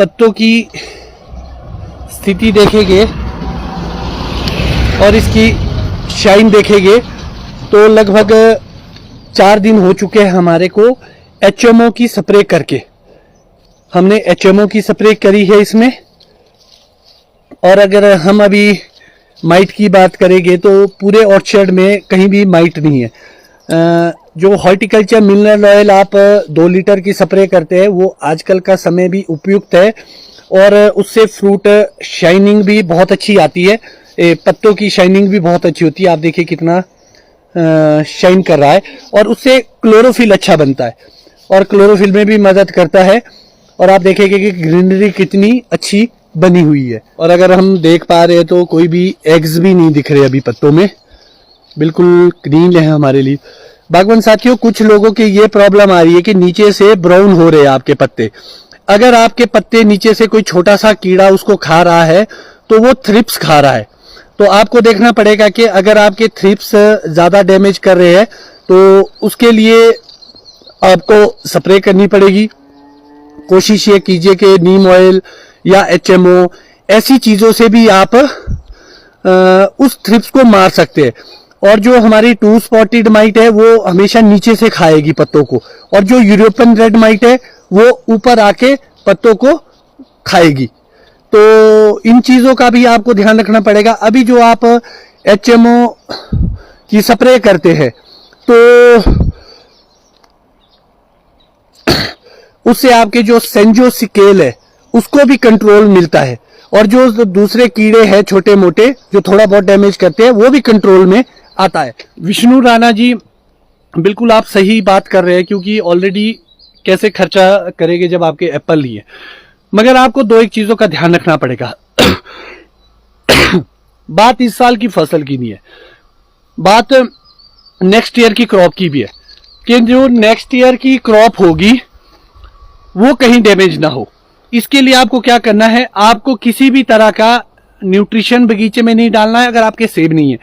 पत्तों की स्थिति देखेंगे और इसकी शाइन देखेंगे तो लगभग 4 दिन हो चुके हैं हमारे को HMO की स्प्रे करके। हमने HMO की स्प्रे करी है इसमें। और अगर हम अभी माइट की बात करेंगे तो पूरे ऑर्चर्ड में कहीं भी माइट नहीं है। जो हॉर्टिकल्चर मिनरल ऑयल आप 2 लीटर की स्प्रे करते हैं वो आजकल का समय भी उपयुक्त है और उससे फ्रूट शाइनिंग भी बहुत अच्छी आती है। पत्तों की शाइनिंग भी बहुत अच्छी होती है। आप देखिए कितना शाइन कर रहा है और उससे क्लोरोफिल अच्छा बनता है और क्लोरोफिल में भी मदद करता है। और आप देखेंगे कि ग्रीनरी कितनी अच्छी बनी हुई है। और अगर हम देख पा रहे हैं तो कोई भी एग्स भी नहीं दिख रहे अभी पत्तों में, बिल्कुल क्लीन है हमारे लिए। बागवान साथियों, कुछ लोगों की ये प्रॉब्लम आ रही है कि नीचे से ब्राउन हो रहे हैं आपके पत्ते। अगर आपके पत्ते नीचे से कोई छोटा सा कीड़ा उसको खा रहा है तो वो थ्रिप्स खा रहा है। तो आपको देखना पड़ेगा कि अगर आपके थ्रिप्स ज्यादा डैमेज कर रहे हैं तो उसके लिए आपको स्प्रे करनी पड़ेगी। कोशिश ये कीजिए कि नीम ऑयल या HMO ऐसी चीजों से भी आप उस थ्रिप्स को मार सकते हैं। और जो हमारी 2 स्पॉटेड माइट है वो हमेशा नीचे से खाएगी पत्तों को, और जो यूरोपियन रेड माइट है वो ऊपर आके पत्तों को खाएगी। तो इन चीजों का भी आपको ध्यान रखना पड़ेगा। अभी जो आप HMO की स्प्रे करते हैं तो उससे आपके जो सेंजोसिकेल है उसको भी कंट्रोल मिलता है और जो दूसरे कीड़े हैं छोटे मोटे जो थोड़ा बहुत डैमेज करते हैं वो भी कंट्रोल में आता है। विष्णु राणा जी, बिल्कुल आप सही बात कर रहे हैं, क्योंकि ऑलरेडी कैसे खर्चा करेंगे जब आपके एप्पल नहीं है। मगर आपको 2 एक चीजों का ध्यान रखना पड़ेगा। बात इस साल की फसल की नहीं है, बात नेक्स्ट ईयर की क्रॉप की भी है कि जो नेक्स्ट ईयर की क्रॉप होगी वो कहीं डैमेज ना हो। इसके लिए आपको क्या करना है, आपको किसी भी तरह का न्यूट्रिशन बगीचे में नहीं डालना है। अगर आपके सेब नहीं है,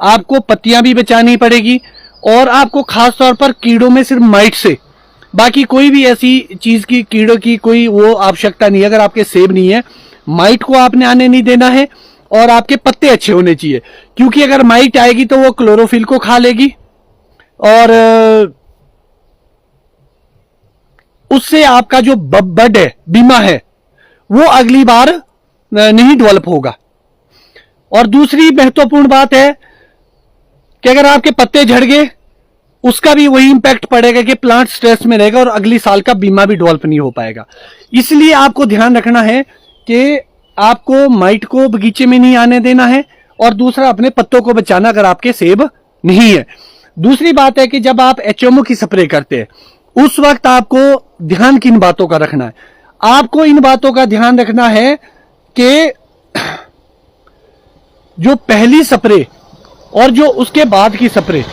आपको पत्तियां भी बचानी पड़ेगी और आपको खास तौर पर कीड़ों में सिर्फ माइट से, बाकी कोई भी ऐसी चीज की कीड़ों की कोई वो आवश्यकता नहीं है। अगर आपके सेब नहीं है, माइट को आपने आने नहीं देना है और आपके पत्ते अच्छे होने चाहिए, क्योंकि अगर माइट आएगी तो वो क्लोरोफिल को खा लेगी और उससे आपका जो बड है, बीमा है, वो अगली बार नहीं डेवलप होगा। और दूसरी महत्वपूर्ण बात है कि अगर आपके पत्ते झड़ गए उसका भी वही इंपैक्ट पड़ेगा कि प्लांट स्ट्रेस में रहेगा और अगली साल का बीमा भी डेवलप नहीं हो पाएगा। इसलिए आपको ध्यान रखना है कि आपको माइट को बगीचे में नहीं आने देना है और दूसरा अपने पत्तों को बचाना अगर आपके सेब नहीं है। दूसरी बात है कि जब आप HMO की स्प्रे करते हैं उस वक्त आपको ध्यान किन बातों का रखना है। आपको इन बातों का ध्यान रखना है कि जो पहली स्प्रे और जो उसके बाद की स्प्रे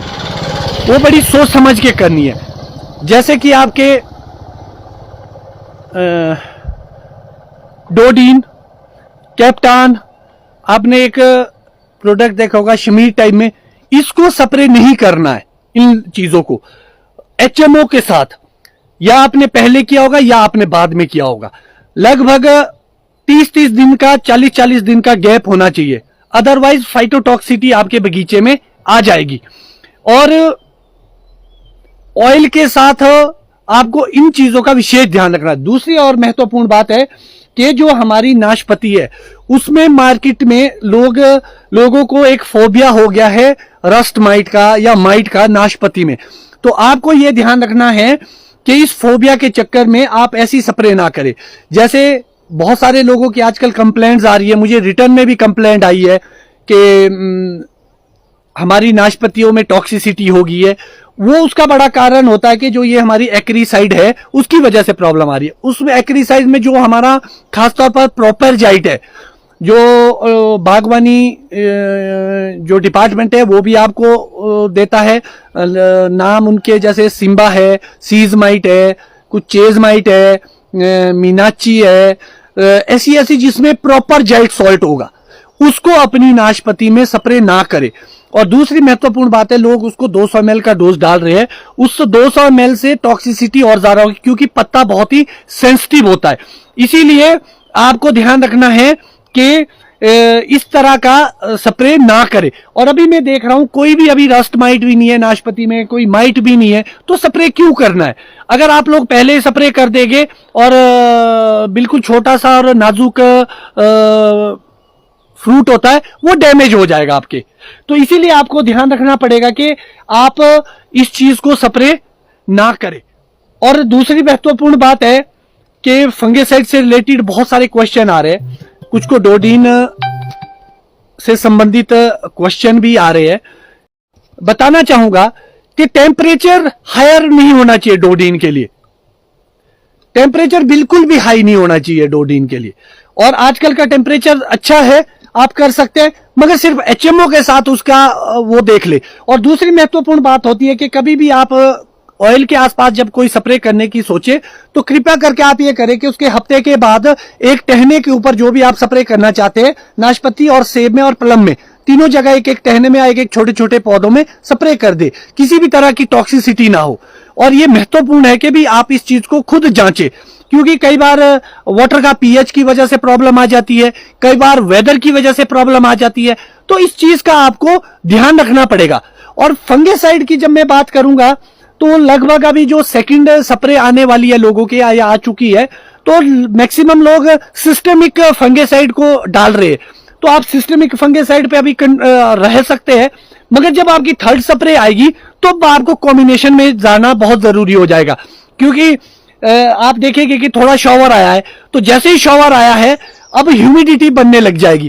वो बड़ी सोच समझ के करनी है। जैसे कि आपके डोडीन, कैप्टान, आपने एक प्रोडक्ट देखा होगा शमीर टाइप में, इसको स्प्रे नहीं करना है। इन चीजों को HMO के साथ या आपने पहले किया होगा या आपने बाद में किया होगा। लगभग 30-30 दिन का, 40-40 दिन का गैप होना चाहिए, अदरवाइज फाइटोटॉक्सिटी आपके बगीचे में आ जाएगी। और ऑयल के साथ आपको इन चीजों का विशेष ध्यान रखना है। दूसरी और महत्वपूर्ण बात है कि जो हमारी नाशपाती है उसमें मार्केट में लोगों को एक फोबिया हो गया है रस्ट माइट का या माइट का नाशपाती में। तो आपको यह ध्यान रखना है कि इस फोबिया के चक्कर में आप ऐसी स्प्रे ना करें। जैसे बहुत सारे लोगों की आजकल कंप्लेंट्स आ रही है, मुझे रिटर्न में भी कंप्लेंट आई है कि हमारी नाशपतियों में टॉक्सिसिटी हो गई है। वो उसका बड़ा कारण होता है कि जो ये हमारी एक्रीसाइड है उसकी वजह से प्रॉब्लम आ रही है। उसमें एक्रीसाइड में जो हमारा खासतौर पर प्रोपरजाइट है, जो बागवानी जो डिपार्टमेंट है वो भी आपको देता है नाम उनके, जैसे सिम्बा है, सीज माइट है, कुछ चेज माइट है, मीनाची है, ऐसी जिसमें प्रॉपर जाइट सॉल्ट होगा उसको अपनी नाशपाती में स्प्रे ना करे। और दूसरी महत्वपूर्ण बात है, लोग उसको 200 ml का डोज डाल रहे हैं, उस 200 ml से टॉक्सिसिटी और ज्यादा होगी, क्योंकि पत्ता बहुत ही सेंसिटिव होता है। इसीलिए आपको ध्यान रखना है कि इस तरह का स्प्रे ना करे। और अभी मैं देख रहा हूं कोई भी अभी रस्ट माइट भी नहीं है नाशपाती में, कोई माइट भी नहीं है, तो स्प्रे क्यों करना है? अगर आप लोग पहले स्प्रे कर देंगे और बिल्कुल छोटा सा और नाजुक फ्रूट होता है, वो डैमेज हो जाएगा आपके। तो इसीलिए आपको ध्यान रखना पड़ेगा कि आप इस चीज को स्प्रे ना करें। और दूसरी महत्वपूर्ण बात है कि फंगिसाइड से रिलेटेड बहुत सारे क्वेश्चन आ रहे हैं, कुछ को डोडीन से संबंधित क्वेश्चन भी आ रहे हैं। बताना चाहूंगा कि टेम्परेचर हायर नहीं होना चाहिए डोडीन के लिए, टेम्परेचर बिल्कुल भी हाई नहीं होना चाहिए डोडीन के लिए। और आजकल का टेम्परेचर अच्छा है, आप कर सकते हैं, मगर सिर्फ एचएमओ के साथ उसका वो देख ले। और दूसरी महत्वपूर्ण बात होती है कि कभी भी आप ऑयल के आसपास जब कोई स्प्रे करने की सोचे, तो कृपया करके आप ये करें कि उसके हफ्ते के बाद एक टहने के ऊपर जो भी आप स्प्रे करना चाहते हैं, नाशपाती और सेब में और प्लम में, तीनों जगह एक एक टहने में, एक एक छोटे छोटे पौधों में स्प्रे कर दे, किसी भी तरह की टॉक्सिसिटी ना हो। और ये महत्वपूर्ण है कि भी आप इस चीज को खुद जांचें, क्योंकि कई बार वाटर का पीएच की वजह से प्रॉब्लम आ जाती है, कई बार वेदर की वजह से प्रॉब्लम आ जाती है, तो इस चीज का आपको ध्यान रखना पड़ेगा। और फंगिसाइड की जब मैं बात करूंगा, तो लगभग अभी जो सेकंड स्प्रे आने वाली है लोगों के या आ चुकी है, तो मैक्सिमम लोग सिस्टेमिक फंगिसाइड को डाल रहे हैं। तो आप सिस्टेमिक फंगिसाइड पे अभी रह सकते हैं, मगर जब आपकी थर्ड स्प्रे आएगी तो आपको कॉम्बिनेशन में जाना बहुत जरूरी हो जाएगा। क्योंकि आप देखेंगे कि थोड़ा शॉवर आया है, तो जैसे ही शॉवर आया है अब ह्यूमिडिटी बनने लग जाएगी,